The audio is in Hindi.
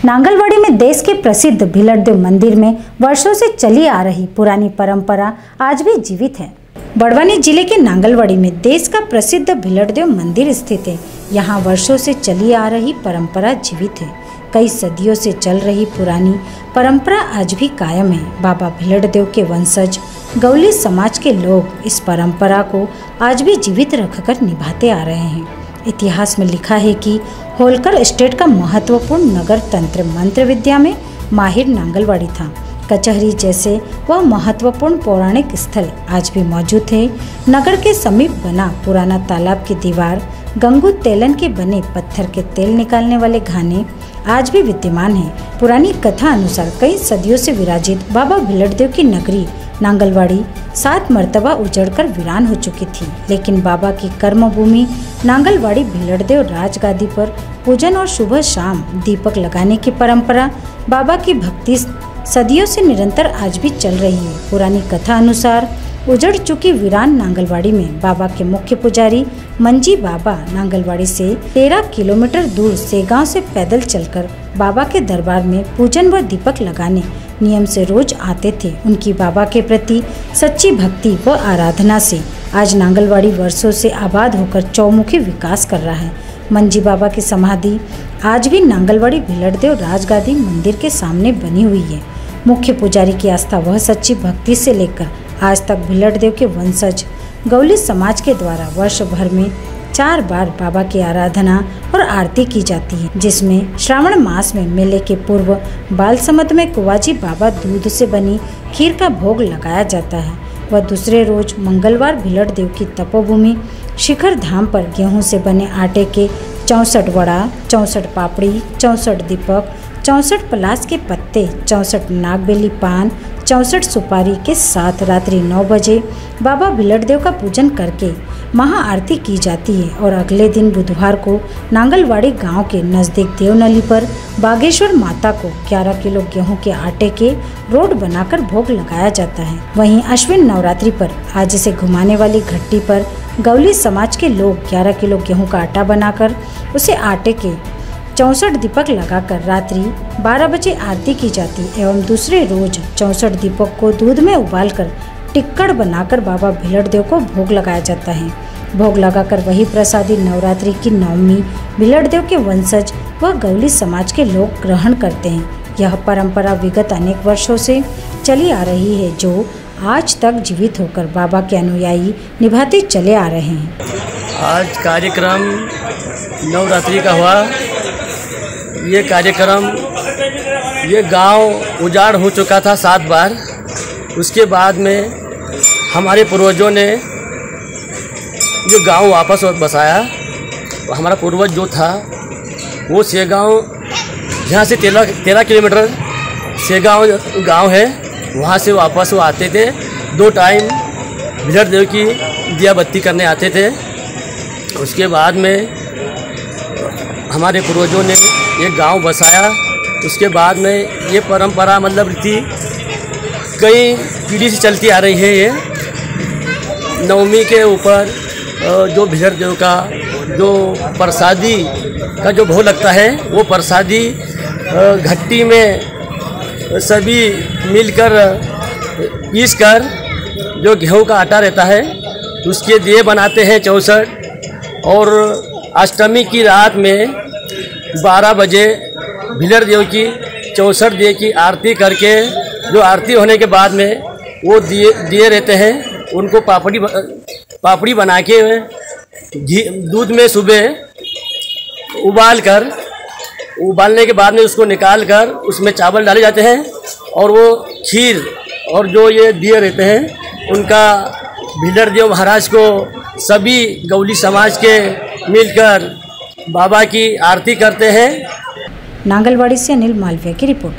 नांगलवाड़ी में देश के प्रसिद्ध भिलड़देव मंदिर में वर्षों से चली आ रही पुरानी परंपरा आज भी जीवित है। बड़वानी जिले के नांगलवाड़ी में देश का प्रसिद्ध भिलड़देव मंदिर स्थित है। यहाँ वर्षों से चली आ रही परंपरा जीवित है। कई सदियों से चल रही पुरानी परंपरा आज भी कायम है। बाबा भिलड़देव के वंशज गौली समाज के लोग इस परंपरा को आज भी जीवित रखकर निभाते आ रहे हैं। इतिहास में लिखा है कि होलकर स्टेट का महत्वपूर्ण नगर तंत्र मंत्र विद्या में माहिर नांगलवाड़ी था। कचहरी जैसे वह महत्वपूर्ण पौराणिक स्थल आज भी मौजूद है। नगर के समीप बना पुराना तालाब की दीवार, गंगू तेलन के बने पत्थर के तेल निकालने वाले घाने आज भी विद्यमान है। पुरानी कथा अनुसार कई सदियों से विराजित बाबा भिलड़देव की नगरी नांगलवाड़ी 7 मर्तबा उजड़कर वीरान हो चुकी थी, लेकिन बाबा की कर्मभूमि नांगलवाड़ी भिलड़देव राजगादी पर पूजन और सुबह शाम दीपक लगाने की परंपरा बाबा की भक्ति सदियों से निरंतर आज भी चल रही है। पुरानी कथा अनुसार उजड़ चुकी वीरान नांगलवाड़ी में बाबा के मुख्य पुजारी मंजी बाबा नांगलवाड़ी से 13 किलोमीटर दूर सेगांव से पैदल चलकर बाबा के दरबार में पूजन व दीपक लगाने नियम से रोज आते थे। उनकी बाबा के प्रति सच्ची भक्ति व आराधना से आज नांगलवाड़ी वर्षों से आबाद होकर चौमुखी विकास कर रहा है। मंजी बाबा की समाधि आज भी नांगलवाड़ी भिलड़देव राजगादी मंदिर के सामने बनी हुई है। मुख्य पुजारी की आस्था वह सच्ची भक्ति से लेकर आज तक भिलड़देव के वंशज गौली समाज के द्वारा वर्ष भर में 4 बार बाबा की आराधना और आरती की जाती है, जिसमें श्रावण मास में मेले के पूर्व बालसमद में कुवाजी बाबा दूध से बनी खीर का भोग लगाया जाता है। वह दूसरे रोज मंगलवार भिलड़देव की तपोभूमि शिखर धाम पर गेहूं से बने आटे के 64 वड़ा, 64 पापड़ी, 64 दीपक, 64 पलास के पत्ते, 64 नागबेली पान, 64 सुपारी के साथ रात्रि 9 बजे बाबा भिलड़देव का पूजन करके महाआरती की जाती है और अगले दिन बुधवार को नांगलवाड़ी गांव के नज़दीक देवनली पर बागेश्वर माता को 11 किलो गेहूं के आटे के रोड बनाकर भोग लगाया जाता है। वहीं अश्विन नवरात्रि पर आज से घुमाने वाली घट्टी पर गौली समाज के लोग 11 किलो गेहूं का आटा बनाकर उसे आटे के 64 दीपक लगाकर रात्रि 12 बजे आरती की जाती एवं दूसरे रोज 64 दीपक को दूध में उबालकर टिक्कड़ बनाकर बाबा भिलड़देव को भोग लगाया जाता है। भोग लगाकर वही प्रसादी नवरात्रि की नवमी भिलड़देव के वंशज व गौली समाज के लोग ग्रहण करते हैं। यह परंपरा विगत अनेक वर्षों से चली आ रही है, जो आज तक जीवित होकर बाबा के अनुयायी निभाते चले आ रहे हैं। आज कार्यक्रम नवरात्रि का हुआ। ये कार्यक्रम ये गांव उजाड़ हो चुका था 7 बार। उसके बाद में हमारे पूर्वजों ने जो गांव वापस बसाया। हमारा पूर्वज जो था वो सेगांव, जहाँ से 13 किलोमीटर सेगांव गांव है, वहाँ से वापस वो आते थे। 2 टाइम भिलड़देव की दिया बत्ती करने आते थे। उसके बाद में हमारे पूर्वजों ने ये गांव बसाया। उसके बाद में ये परंपरा मतलब थी कई पीढ़ी से चलती आ रही है। ये नवमी के ऊपर जो भिलड़देव का जो प्रसादी का जो भोग लगता है, वो प्रसादी घट्टी में सभी मिलकर पीस कर जो गेहूं का आटा रहता है उसके दिए बनाते हैं 64। और अष्टमी की रात में 12 बजे भिलड़देव की 64 दिए की आरती करके, जो आरती होने के बाद में वो दिए रहते हैं, उनको पापड़ी बना के दूध में सुबह उबालने के बाद में उसको निकाल कर उसमें चावल डाले जाते हैं और वो खीर और जो ये दिए रहते हैं उनका भिलड़देव महाराज को सभी गौली समाज के मिलकर बाबा की आरती करते हैं। नांगलवाड़ी से अनिल मालविया की रिपोर्ट।